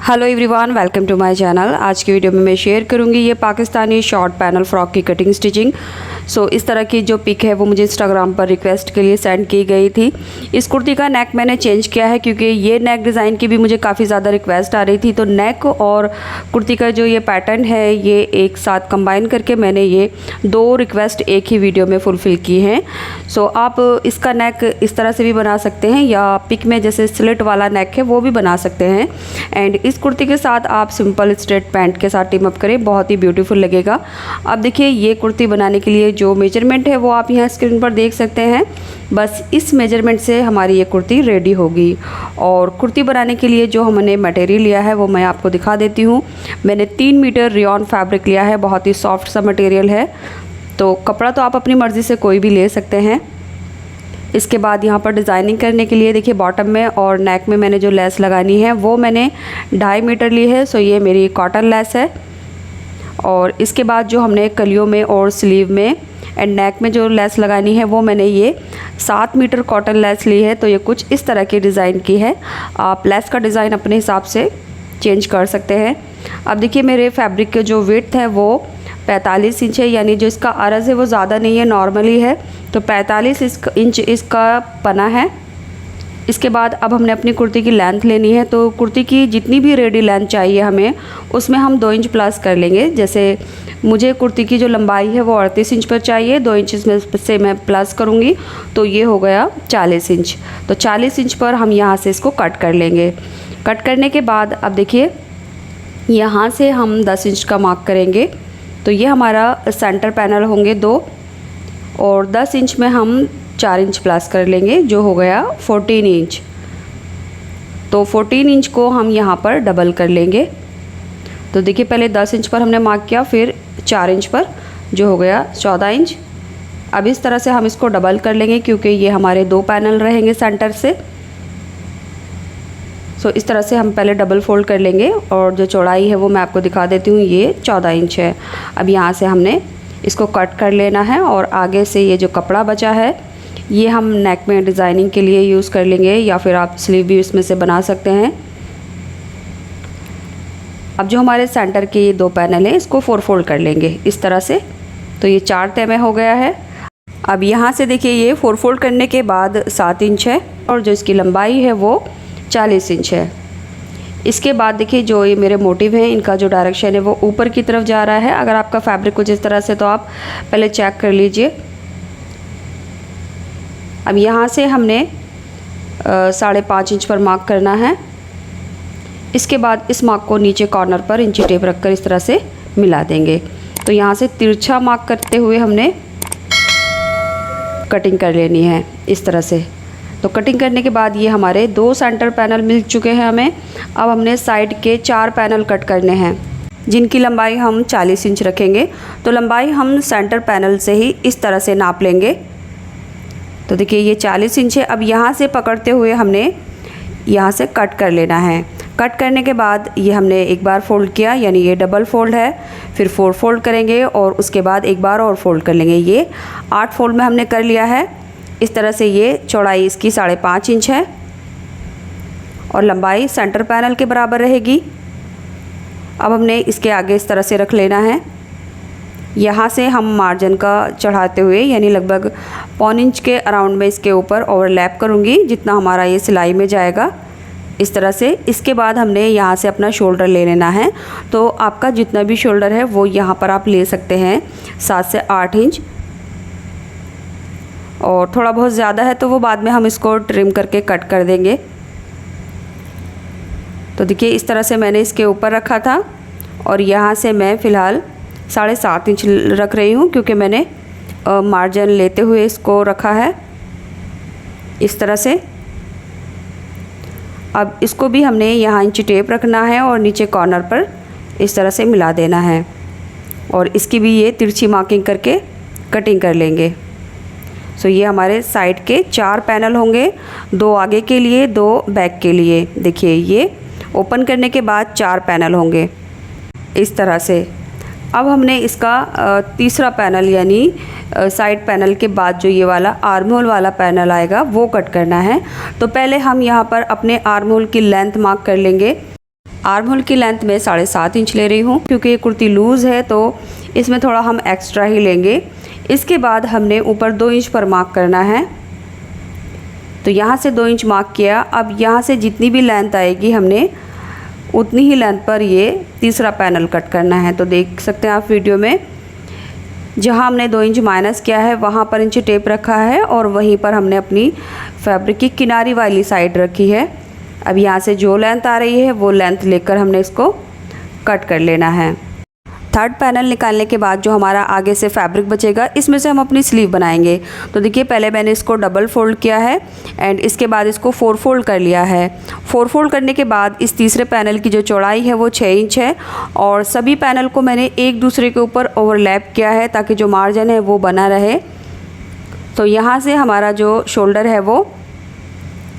Hello everyone, welcome to my channel. आज की video में मैं शेयर करूंगी ये पाकिस्तानी शॉर्ट पैनल फ्रॉक की कटिंग स्टिचिंग। इस तरह की जो पिक है वो मुझे इंस्टाग्राम पर रिक्वेस्ट के लिए सेंड की गई थी। इस कुर्ती का नेक मैंने चेंज किया है क्योंकि ये नेक डिज़ाइन की भी मुझे काफ़ी ज़्यादा रिक्वेस्ट आ रही थी। तो नेक और कुर्ती का जो ये पैटर्न है ये एक साथ कंबाइन करके मैंने ये दो रिक्वेस्ट एक ही वीडियो में फुलफ़िल की हैं। आप इसका नेक इस तरह से भी बना सकते हैं या पिक में जैसे स्लिट वाला नेक है वो भी बना सकते हैं। एंड इस कुर्ती के साथ आप सिंपल स्ट्रेट पैंट के साथ टीम अप करें, बहुत ही ब्यूटीफुल लगेगा। अब देखिए ये कुर्ती बनाने के लिए जो मेजरमेंट है वो आप यहाँ स्क्रीन पर देख सकते हैं। बस इस मेजरमेंट से हमारी ये कुर्ती रेडी होगी। और कुर्ती बनाने के लिए जो हमने मटेरियल लिया है वो मैं आपको दिखा देती हूँ। मैंने 3 मीटर रेयॉन फैब्रिक लिया है, बहुत ही सॉफ्ट सा मटेरियल है। तो कपड़ा तो आप अपनी मर्ज़ी से कोई भी ले सकते हैं। इसके बाद यहाँ पर डिज़ाइनिंग करने के लिए देखिए बॉटम में और नेक में मैंने जो लेस लगानी है वो मैंने 2.5 मीटर ली है। ये मेरी कॉटन लेस है। और इसके बाद जो हमने कलियों में और स्लीव में एंड नेक में जो लेस लगानी है वो मैंने ये 7 मीटर कॉटन लेस ली है। तो ये कुछ इस तरह की डिज़ाइन की है। आप लेस का डिज़ाइन अपने हिसाब से चेंज कर सकते हैं। अब देखिए मेरे फैब्रिक के जो विड्थ है वो 45 इंच है, यानी जो इसका अरज़ है वो ज़्यादा नहीं है, नॉर्मली है। तो 45 इंच इसका पना है। इसके बाद अब हमने अपनी कुर्ती की लेंथ लेनी है। तो कुर्ती की जितनी भी रेडी लेंथ चाहिए हमें उसमें हम 2 इंच प्लस कर लेंगे। जैसे मुझे कुर्ती की जो लंबाई है वो 38 इंच पर चाहिए, 2 इंच से मैं प्लस करूँगी तो ये हो गया 40 इंच। तो 40 इंच पर हम यहाँ से इसको कट कर लेंगे। कट करने के बाद अब देखिए यहाँ से हम 10 इंच का मार्क करेंगे। तो ये हमारा सेंटर पैनल होंगे 2 और 10 इंच में हम 4 इंच प्लस कर लेंगे जो हो गया 14 इंच। तो 14 इंच को हम यहाँ पर डबल कर लेंगे। तो देखिए पहले 10 इंच पर हमने मार्क किया, फिर 4 इंच पर जो हो गया 14 इंच। अब इस तरह से हम इसको डबल कर लेंगे क्योंकि ये हमारे 2 पैनल रहेंगे सेंटर से। इस तरह से हम पहले डबल फोल्ड कर लेंगे और जो चौड़ाई है वो मैं आपको दिखा देती हूँ, ये 14 इंच है। अब यहाँ से हमने इसको कट कर लेना है और आगे से ये जो कपड़ा बचा है ये हम नेक में डिज़ाइनिंग के लिए यूज़ कर लेंगे या फिर आप स्लीव भी इसमें से बना सकते हैं। अब जो हमारे सेंटर के ये 2 पैनल हैं इसको 4 फोल्ड कर लेंगे इस तरह से। तो ये 4 तय में हो गया है। अब यहाँ से देखिए ये 4 फोल्ड करने के बाद 7 इंच है और जो इसकी लंबाई है वो 40 इंच है। इसके बाद देखिए जो ये मेरे मोटिव हैं इनका जो डायरेक्शन है वो ऊपर की तरफ जा रहा है। अगर आपका फैब्रिक कुछ इस तरह से तो आप पहले चेक कर लीजिए। अब यहाँ से हमने 5.5 इंच पर मार्क करना है। इसके बाद इस मार्क को नीचे कॉर्नर पर इंची टेप रखकर इस तरह से मिला देंगे। तो यहाँ से तिरछा मार्क करते हुए हमने कटिंग कर लेनी है इस तरह से। तो कटिंग करने के बाद ये हमारे 2 सेंटर पैनल मिल चुके हैं हमें। अब हमने साइड के 4 पैनल कट करने हैं जिनकी लंबाई हम 40 इंच रखेंगे। तो लंबाई हम सेंटर पैनल से ही इस तरह से नाप लेंगे। तो देखिए ये 40 इंच है। अब यहाँ से पकड़ते हुए हमने यहाँ से कट कर लेना है। कट करने के बाद ये हमने एक बार फोल्ड किया, यानी ये डबल फोल्ड है, फिर 4 फोल्ड करेंगे और उसके बाद एक बार और फोल्ड कर लेंगे। ये 8 फोल्ड में हमने कर लिया है। इस तरह से ये चौड़ाई इसकी 5.5 इंच है और लंबाई सेंटर पैनल के बराबर रहेगी। अब हमने इसके आगे इस तरह से रख लेना है। यहाँ से हम मार्जिन का चढ़ाते हुए यानी लगभग 1.25 इंच के अराउंड में इसके ऊपर ओवरलैप करूँगी जितना हमारा ये सिलाई में जाएगा इस तरह से। इसके बाद हमने यहाँ से अपना शोल्डर ले लेना है। तो आपका जितना भी शोल्डर है वो यहाँ पर आप ले सकते हैं 7 से 8 इंच। और थोड़ा बहुत ज़्यादा है तो वो बाद में हम इसको ट्रिम करके कट कर देंगे। तो देखिए इस तरह से मैंने इसके ऊपर रखा था और यहाँ से मैं फ़िलहाल 7.5 इंच रख रही हूँ क्योंकि मैंने मार्जिन लेते हुए इसको रखा है इस तरह से। अब इसको भी हमने यहाँ इंची टेप रखना है और नीचे कॉर्नर पर इस तरह से मिला देना है और इसकी भी ये तिरछी मार्किंग करके कटिंग कर लेंगे। ये हमारे साइड के 4 पैनल होंगे, 2 आगे के लिए, 2 बैक के लिए। देखिए ये ओपन करने के बाद 4 पैनल होंगे इस तरह से। अब हमने इसका तीसरा पैनल यानी साइड पैनल के बाद जो ये वाला आर्म होल वाला पैनल आएगा वो कट करना है। तो पहले हम यहाँ पर अपने आर्म होल की लेंथ मार्क कर लेंगे। आर्म होल की लेंथ में 7.5 इंच ले रही हूँ, क्योंकि ये कुर्ती लूज़ है तो इसमें थोड़ा हम एक्स्ट्रा ही लेंगे। इसके बाद हमने ऊपर 2 इंच पर मार्क करना है, तो यहाँ से 2 इंच मार्क किया। अब यहाँ से जितनी भी लेंथ आएगी हमने उतनी ही लेंथ पर ये तीसरा पैनल कट करना है। तो देख सकते हैं आप वीडियो में, जहाँ हमने 2 इंच माइनस किया है वहाँ पर इंच टेप रखा है और वहीं पर हमने अपनी फैब्रिक की किनारी वाली साइड रखी है। अब यहाँ से जो लेंथ आ रही है वो लेंथ लेकर हमने इसको कट कर लेना है। थर्ड पैनल निकालने के बाद जो हमारा आगे से फैब्रिक बचेगा इसमें से हम अपनी स्लीव बनाएंगे। तो देखिए पहले मैंने इसको डबल फोल्ड किया है एंड इसके बाद इसको 4 फोल्ड कर लिया है। 4 फोल्ड करने के बाद इस तीसरे पैनल की जो चौड़ाई है वो 6 इंच है और सभी पैनल को मैंने एक दूसरे के ऊपर ओवरलैप किया है ताकि जो मार्जिन है वो बना रहे। तो यहाँ से हमारा जो शोल्डर है वो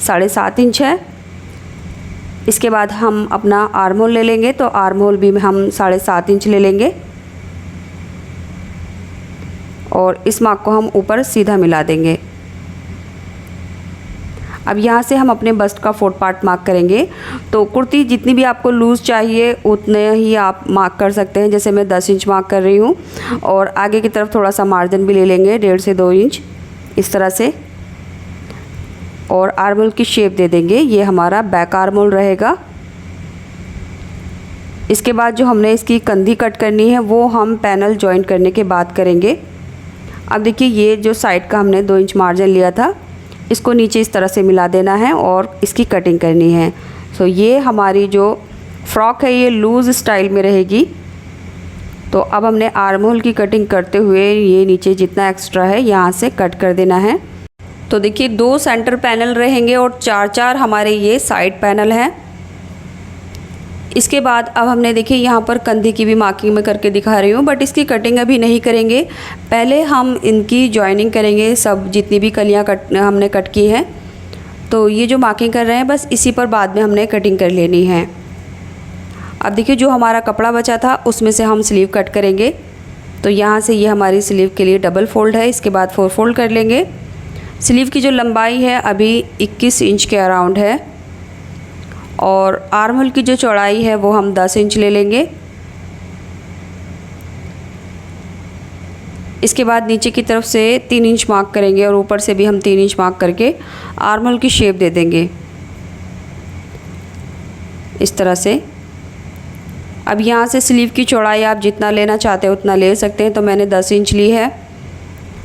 7.5 इंच है। इसके बाद हम अपना आर्म होल ले लेंगे, तो आर्म होल भी हम 7.5 इंच ले लेंगे और इस मार्क को हम ऊपर सीधा मिला देंगे। अब यहाँ से हम अपने बस्ट का 4th पार्ट मार्क करेंगे। तो कुर्ती जितनी भी आपको लूज़ चाहिए उतने ही आप मार्क कर सकते हैं। जैसे मैं 10 इंच मार्क कर रही हूँ और आगे की तरफ थोड़ा सा मार्जिन भी ले लेंगे 1.5 से 2 इंच इस तरह से, और आर्म होल की शेप दे देंगे। ये हमारा बैक आर्म होल रहेगा। इसके बाद जो हमने इसकी कंधी कट करनी है वो हम पैनल जॉइंट करने के बाद करेंगे। अब देखिए ये जो साइड का हमने 2 इंच मार्जिन लिया था इसको नीचे इस तरह से मिला देना है और इसकी कटिंग करनी है। सो ये हमारी जो फ्रॉक है ये लूज़ स्टाइल में रहेगी। तो अब हमने आर्म होल की कटिंग करते हुए ये नीचे जितना एक्स्ट्रा है यहाँ से कट कर देना है। तो देखिए 2 सेंटर पैनल रहेंगे और 4 हमारे ये साइड पैनल हैं। इसके बाद अब हमने देखिए यहाँ पर कंधी की भी मार्किंग में करके दिखा रही हूँ, बट इसकी कटिंग अभी नहीं करेंगे। पहले हम इनकी जॉइनिंग करेंगे, सब जितनी भी कलियाँ हमने कट की हैं। तो ये जो मार्किंग कर रहे हैं बस इसी पर बाद में हमने कटिंग कर लेनी है। अब देखिए जो हमारा कपड़ा बचा था उसमें से हम स्लीव कट करेंगे। तो यहाँ से ये हमारी स्लीव के लिए डबल फोल्ड है, इसके बाद 4 फोल्ड कर लेंगे। स्लीव की जो लंबाई है अभी 21 इंच के अराउंड है और आर्म होल की जो चौड़ाई है वो हम 10 इंच ले लेंगे। इसके बाद नीचे की तरफ से 3 इंच मार्क करेंगे और ऊपर से भी हम 3 इंच मार्क करके आर्म होल की शेप दे देंगे इस तरह से। अब यहाँ से स्लीव की चौड़ाई आप जितना लेना चाहते हैं उतना ले सकते हैं। तो मैंने 10 इंच ली है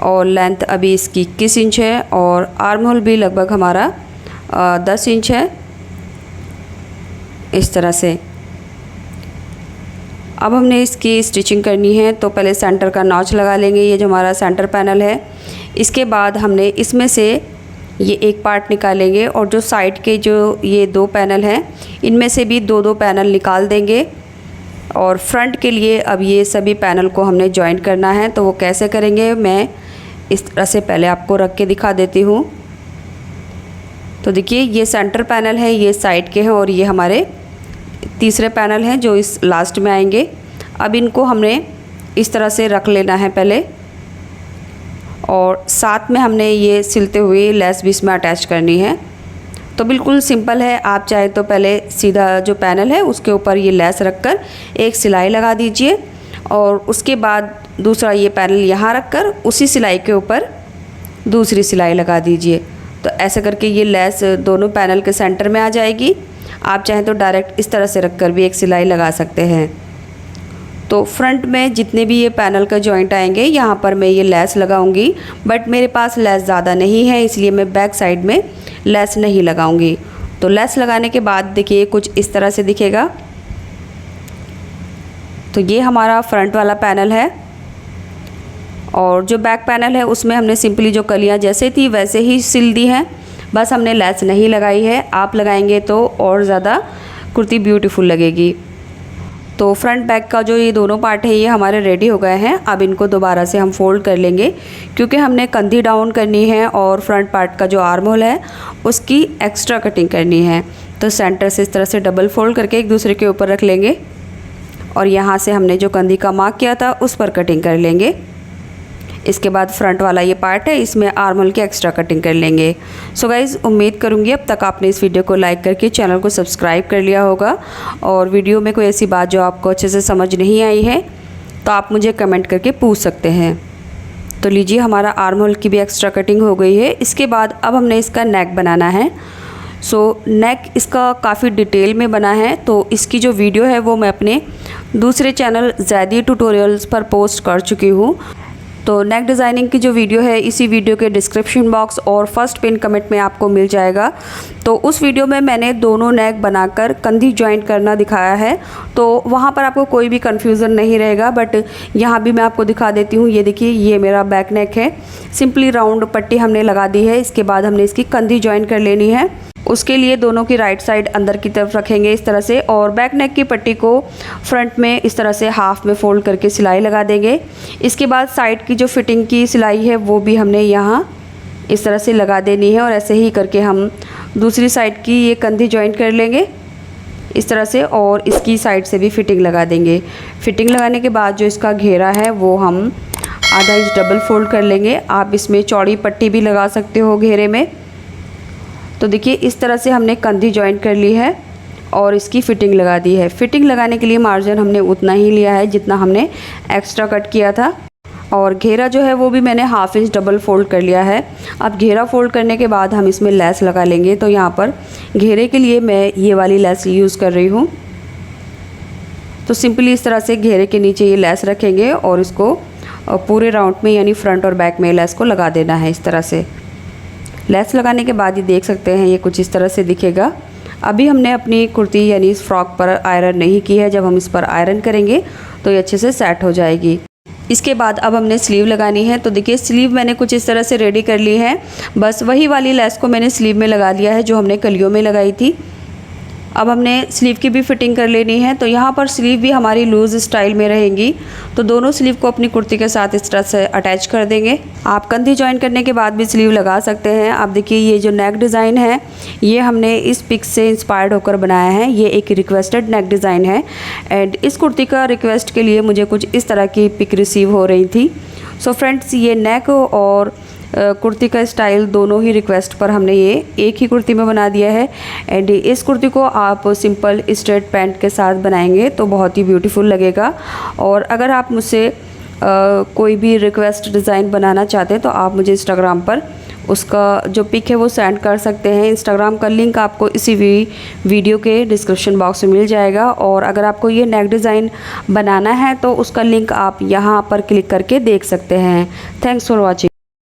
और लेंथ अभी इसकी 21 इंच है और आर्म होल भी लगभग हमारा 10 इंच है इस तरह से। अब हमने इसकी स्टिचिंग करनी है। तो पहले सेंटर का नॉच लगा लेंगे, ये जो हमारा सेंटर पैनल है। इसके बाद हमने इसमें से ये एक पार्ट निकालेंगे और जो साइड के जो ये 2 पैनल हैं इनमें से भी 2 पैनल निकाल देंगे। और फ्रंट के लिए अब ये सभी पैनल को हमने जॉइंट करना है। तो वो कैसे करेंगे मैं इस तरह से पहले आपको रख के दिखा देती हूँ। तो देखिए ये सेंटर पैनल है, ये साइड के हैं और ये हमारे तीसरे पैनल हैं जो इस लास्ट में आएंगे। अब इनको हमने इस तरह से रख लेना है पहले और साथ में हमने ये सिलते हुए लेस भी इसमें अटैच करनी है। तो बिल्कुल सिंपल है, आप चाहे तो पहले सीधा जो पैनल है उसके ऊपर ये लेस रखकर एक सिलाई लगा दीजिए और उसके बाद दूसरा ये पैनल यहाँ रखकर उसी सिलाई के ऊपर दूसरी सिलाई लगा दीजिए। तो ऐसे करके ये लेस दोनों पैनल के सेंटर में आ जाएगी। आप चाहें तो डायरेक्ट इस तरह से रखकर भी एक सिलाई लगा सकते हैं। तो फ्रंट में जितने भी ये पैनल का जॉइंट आएंगे यहाँ पर मैं ये लेस लगाऊंगी, बट मेरे पास लेस ज़्यादा नहीं है इसलिए मैं बैक साइड में लेस नहीं लगाऊंगी। तो लेस लगाने के बाद देखिए कुछ इस तरह से दिखेगा। तो ये हमारा फ्रंट वाला पैनल है और जो बैक पैनल है उसमें हमने सिंपली जो कलियाँ जैसे थी वैसे ही सिल दी हैं, बस हमने लेस नहीं लगाई है। आप लगाएंगे तो और ज़्यादा कुर्ती ब्यूटीफुल लगेगी। तो फ्रंट बैक का जो ये दोनों पार्ट है ये हमारे रेडी हो गए हैं। अब इनको दोबारा से हम फोल्ड कर लेंगे क्योंकि हमने कंधी डाउन करनी है और फ्रंट पार्ट का जो आर्म होल है उसकी एक्स्ट्रा कटिंग करनी है। तो सेंटर से इस तरह से डबल फोल्ड करके एक दूसरे के ऊपर रख लेंगे और यहाँ से हमने जो कंधी का मार्क किया था उस पर कटिंग कर लेंगे। इसके बाद फ्रंट वाला ये पार्ट है, इसमें आर्म होल की एक्स्ट्रा कटिंग कर लेंगे। सो गाइज़, उम्मीद करूँगी अब तक आपने इस वीडियो को लाइक करके चैनल को सब्सक्राइब कर लिया होगा, और वीडियो में कोई ऐसी बात जो आपको अच्छे से समझ नहीं आई है तो आप मुझे कमेंट करके पूछ सकते हैं। तो लीजिए, हमारा आर्म होल की भी एक्स्ट्रा कटिंग हो गई है। इसके बाद अब हमने इसका नेक बनाना है। नेक इसका काफ़ी डिटेल में बना है, तो इसकी जो वीडियो है वो मैं अपने दूसरे चैनल ज़ैदी ट्यूटोरियल्स पर पोस्ट कर चुकी हूँ। तो नेक डिज़ाइनिंग की जो वीडियो है इसी वीडियो के डिस्क्रिप्शन बॉक्स और फर्स्ट पिन कमेंट में आपको मिल जाएगा। तो उस वीडियो में मैंने दोनों नेक बनाकर कंधी जॉइंट करना दिखाया है, तो वहाँ पर आपको कोई भी कन्फ्यूज़न नहीं रहेगा। बट यहाँ भी मैं आपको दिखा देती हूँ। ये देखिए, ये मेरा बैक नेक है। सिंपली राउंड पट्टी हमने लगा दी है। इसके बाद हमने इसकी कंधी जॉइंट कर लेनी है। उसके लिए दोनों की राइट साइड अंदर की तरफ रखेंगे इस तरह से, और बैक नेक की पट्टी को फ्रंट में इस तरह से हाफ में फोल्ड करके सिलाई लगा देंगे। इसके बाद साइड की जो फिटिंग की सिलाई है वो भी हमने यहाँ इस तरह से लगा देनी है, और ऐसे ही करके हम दूसरी साइड की ये कंधी जॉइंट कर लेंगे इस तरह से, और इसकी साइड से भी फिटिंग लगा देंगे। फिटिंग लगाने के बाद जो इसका घेरा है वो हम आधा इंच डबल फोल्ड कर लेंगे। आप इसमें चौड़ी पट्टी भी लगा सकते हो घेरे में। तो देखिए, इस तरह से हमने कंधी जॉइंट कर ली है और इसकी फ़िटिंग लगा दी है। फ़िटिंग लगाने के लिए मार्जिन हमने उतना ही लिया है जितना हमने एक्स्ट्रा कट किया था, और घेरा जो है वो भी मैंने हाफ इंच डबल फोल्ड कर लिया है। अब घेरा फोल्ड करने के बाद हम इसमें लेस लगा लेंगे। तो यहाँ पर घेरे के लिए मैं ये वाली लेस यूज़ कर रही हूँ। तो सिंपली इस तरह से घेरे के नीचे ये लेस रखेंगे और इसको पूरे राउंड में यानी फ्रंट और बैक में लेस को लगा देना है इस तरह से। लेस लगाने के बाद ये देख सकते हैं ये कुछ इस तरह से दिखेगा। अभी हमने अपनी कुर्ती यानी इस फ्रॉक पर आयरन नहीं की है। जब हम इस पर आयरन करेंगे तो ये अच्छे से सेट हो जाएगी। इसके बाद अब हमने स्लीव लगानी है। तो देखिए, स्लीव मैंने कुछ इस तरह से रेडी कर ली है। बस वही वाली लेस को मैंने स्लीव में लगा लिया है जो हमने कलियों में लगाई थी। अब हमने स्लीव की भी फिटिंग कर लेनी है। तो यहाँ पर स्लीव भी हमारी लूज़ स्टाइल में रहेंगी। तो दोनों स्लीव को अपनी कुर्ती के साथ इस तरह से अटैच कर देंगे। आप कंधी जॉइन करने के बाद भी स्लीव लगा सकते हैं। आप देखिए, ये जो नेक डिज़ाइन है ये हमने इस पिक से इंस्पायर्ड होकर बनाया है। ये एक रिक्वेस्टेड नेक डिज़ाइन है, एंड इस कुर्ती का रिक्वेस्ट के लिए मुझे कुछ इस तरह की पिक रिसीव हो रही थी। सो फ्रेंड्स, ये नेक और कुर्ती का स्टाइल दोनों ही रिक्वेस्ट पर हमने ये एक ही कुर्ती में बना दिया है। एंड इस कुर्ती को आप सिंपल स्ट्रेट पैंट के साथ बनाएंगे तो बहुत ही ब्यूटीफुल लगेगा। और अगर आप मुझसे कोई भी रिक्वेस्ट डिज़ाइन बनाना चाहते हैं तो आप मुझे इंस्टाग्राम पर उसका जो पिक है वो सेंड कर सकते हैं। इंस्टाग्राम का लिंक आपको इसी वीडियो के डिस्क्रिप्शन बॉक्स में मिल जाएगा। और अगर आपको ये नेक डिज़ाइन बनाना है तो उसका लिंक आप यहाँ पर क्लिक करके देख सकते हैं। Thanks for watching.